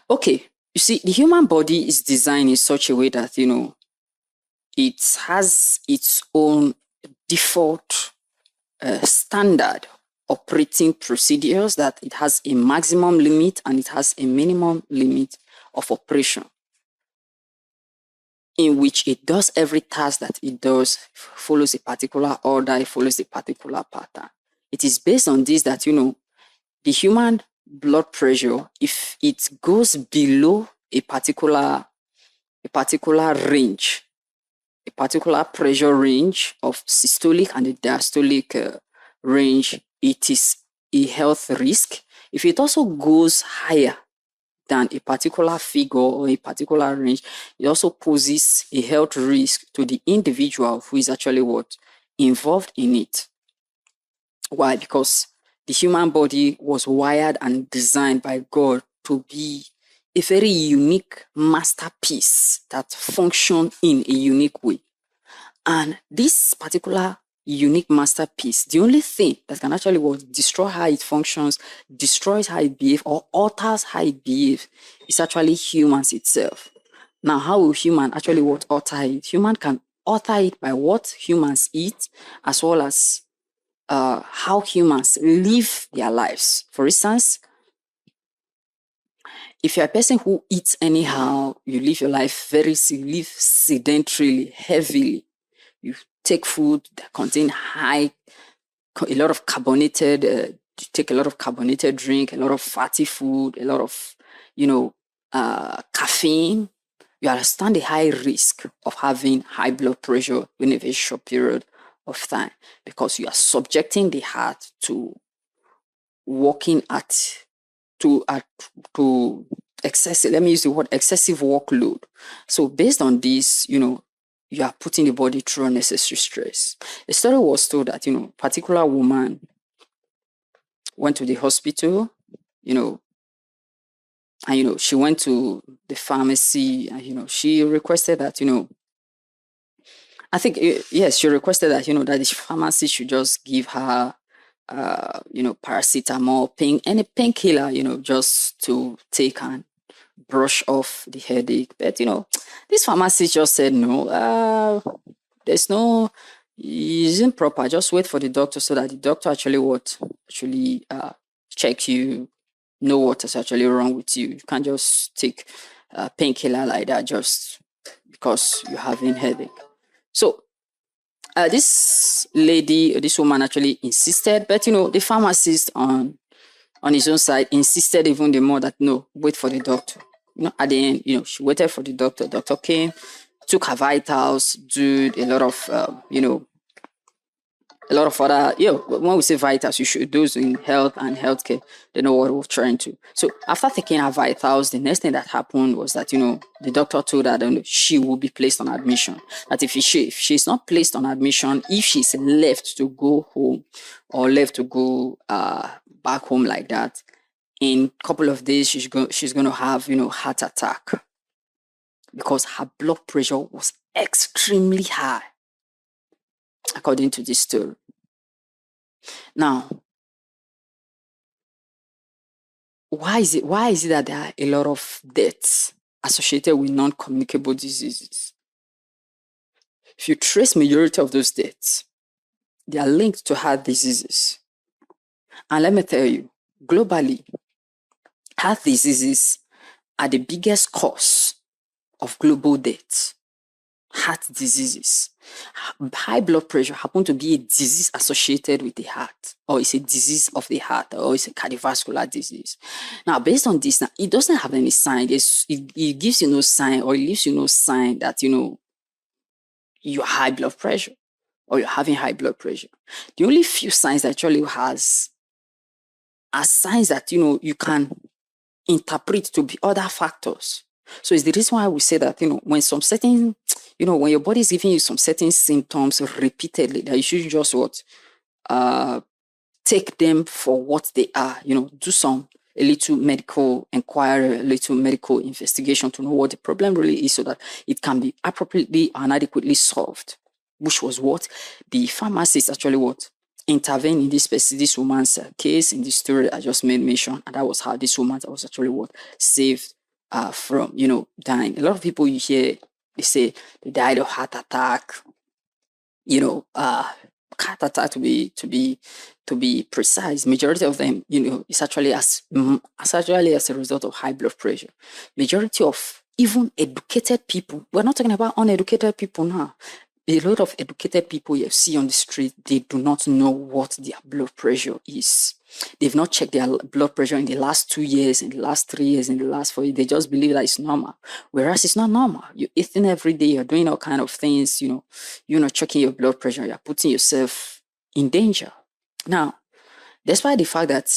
Okay, you see, the human body is designed in such a way that, it has its own default standard operating procedures, that it has a maximum limit and it has a minimum limit of operation, in which it does every task that it does, follows a particular order, it follows a particular pattern. It is based on this that, the human blood pressure, if it goes below a particular range, a particular pressure range of systolic and the diastolic range, it is a health risk. If it also goes higher than a particular figure or a particular range, it also poses a health risk to the individual who is actually involved in it. Why? Because the human body was wired and designed by God to be a very unique masterpiece that functions in a unique way. And this particular unique masterpiece, the only thing that can actually destroy how it functions, destroys how it behaves, or alters how it behaves, is actually humans itself. Now, how will human actually alter it? Human can alter it by what humans eat, as well as how humans live their lives. For instance, if you're a person who eats anyhow, you live your life live sedentarily, heavily, you take food that contain a lot of carbonated, you take a lot of carbonated drink, a lot of fatty food, a lot of, caffeine, you understand the high risk of having high blood pressure in a very short period of time, because you are subjecting the heart to working to excessive, let me use the word excessive workload. So based on this, you are putting the body through unnecessary stress. A story was told that, particular woman went to the hospital, and, she went to the pharmacy and, she requested that, I think, yes, she requested that, that the pharmacy should just give her, paracetamol, any painkiller, just to take and brush off the headache. But, this pharmacist just said, no, there's no, it isn't proper. Just wait for the doctor so that the doctor actually check you, know what is actually wrong with you. You can't just take a painkiller like that just because you're having headache. So this woman actually insisted, but the pharmacist on his own side insisted even the more that no, wait for the doctor. At the end, she waited for the doctor. Doctor came, took her vitals, did a lot of other, when we say vitals, you should those in health and healthcare, they know what we're trying to. So after taking her vitals, the next thing that happened was that, the doctor told her that she will be placed on admission. That if she's not placed on admission, if she's left to go home or left to go back home like that, in a couple of days, she's going to have, heart attack, because her blood pressure was extremely high, according to this story. Now, why is it that there are a lot of deaths associated with non-communicable diseases? If you trace majority of those deaths, they are linked to heart diseases. And let me tell you, globally, heart diseases are the biggest cause of global deaths. Heart diseases. High blood pressure happen to be a disease associated with the heart, or it's a disease of the heart, or it's a cardiovascular disease. Now, based on this, now it doesn't have any sign. It gives you no sign, or it leaves you no sign that you have high blood pressure or you're having high blood pressure. The only few signs that actually has are signs that you can interpret to be other factors. So it's the reason why we say that when some certain when your body is giving you some certain symptoms repeatedly, that you should just take them for what they are. Do a little medical inquiry, a little medical investigation to know what the problem really is, so that it can be appropriately and adequately solved. Which was what the pharmacist actually intervened in this woman's case in this story I just made mention, and that was how this woman was actually saved from, dying. A lot of people you hear, they say they died of heart attack, heart attack to be precise. Majority of them, it's actually as a result of high blood pressure. Majority of even educated people, we're not talking about uneducated people now. A lot of educated people you see on the street, they do not know what their blood pressure is. They've not checked their blood pressure in the last 2 years, in the last 3 years, in the last 4 years. They just believe that it's normal, whereas it's not normal. You're eating every day, you're doing all kind of things, you're not checking your blood pressure, you're putting yourself in danger. Now, despite the fact that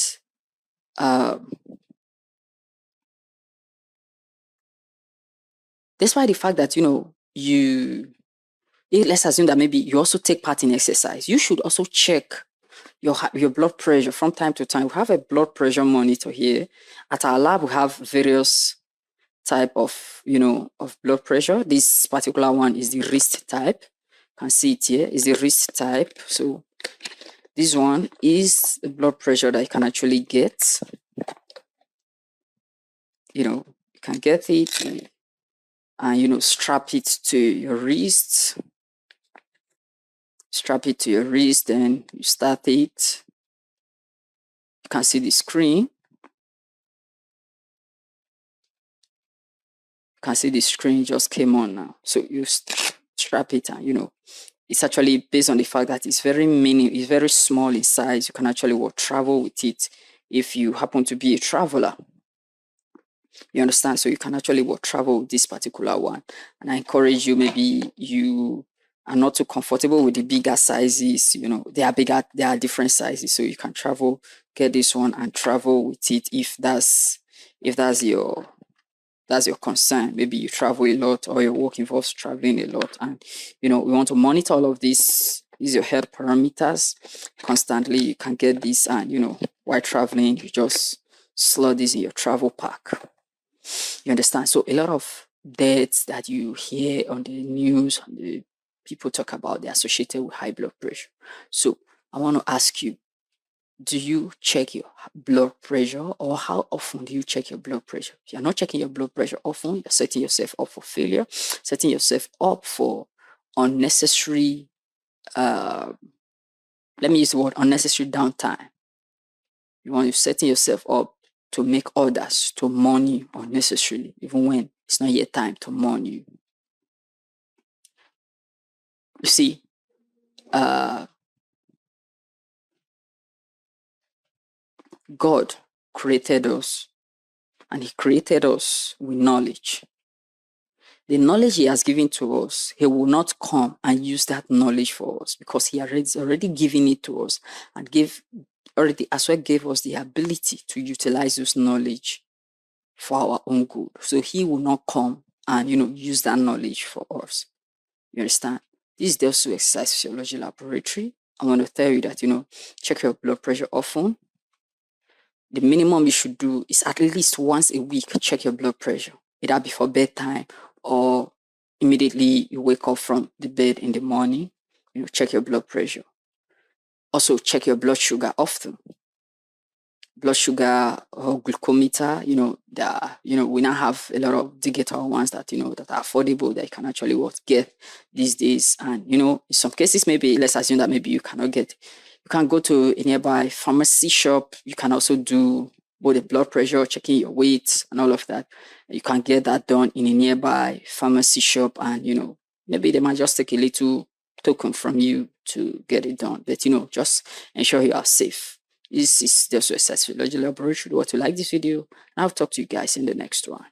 let's assume that maybe you also take part in exercise, you should also check your blood pressure from time to time. We have a blood pressure monitor here. At our lab, we have various type of, of blood pressure. This particular one is the wrist type. You can see it here, is the wrist type. So this one is the blood pressure that you can actually get. You can get it and, strap it to your wrist. Strap it to your wrist and you start it. You can see the screen. You can see the screen just came on now. So you strap it and, it's actually based on the fact that it's it's very small in size. You can actually travel with it if you happen to be a traveler. You understand? So you can actually travel with this particular one. And I encourage you, maybe you are not too comfortable with the bigger sizes, they are different sizes. So you can get this one and travel with it if that's your concern. Maybe you travel a lot or your work involves traveling a lot, and we want to monitor all of this. These are your health parameters constantly. You can get this, and while traveling, you just slot this in your travel pack. You understand? So a lot of deaths that you hear on the news, people talk about, they're associated with high blood pressure. So I want to ask you, do you check your blood pressure, or how often do you check your blood pressure? If you're not checking your blood pressure often, you're setting yourself up for failure, setting yourself up for unnecessary, let me use the word unnecessary downtime. You're setting yourself up to make others to mourn you unnecessarily, even when it's not yet time to mourn you. You see, God created us, and He created us with knowledge. The knowledge He has given to us, He will not come and use that knowledge for us, because He has already given it to us and gave us the ability to utilize this knowledge for our own good. So He will not come and use that knowledge for us. You understand? This is DELSU Exercise Physiology Laboratory. I want to tell you that check your blood pressure often. The minimum you should do is at least once a week check your blood pressure, either before bedtime or immediately you wake up from the bed in the morning. Check your blood pressure. Also check your blood sugar often. Blood sugar or glucometer, we now have a lot of digital ones that that are affordable, that you can actually get these days. And in some cases, maybe let's assume that maybe you cannot get, you can go to a nearby pharmacy shop. You can also do both the blood pressure, checking your weight and all of that. You can get that done in a nearby pharmacy shop, and maybe they might just take a little token from you to get it done. But just ensure you are safe. This is DELSU Exercise Physiology Laboratory. What you like this video, and I'll talk to you guys in the next one.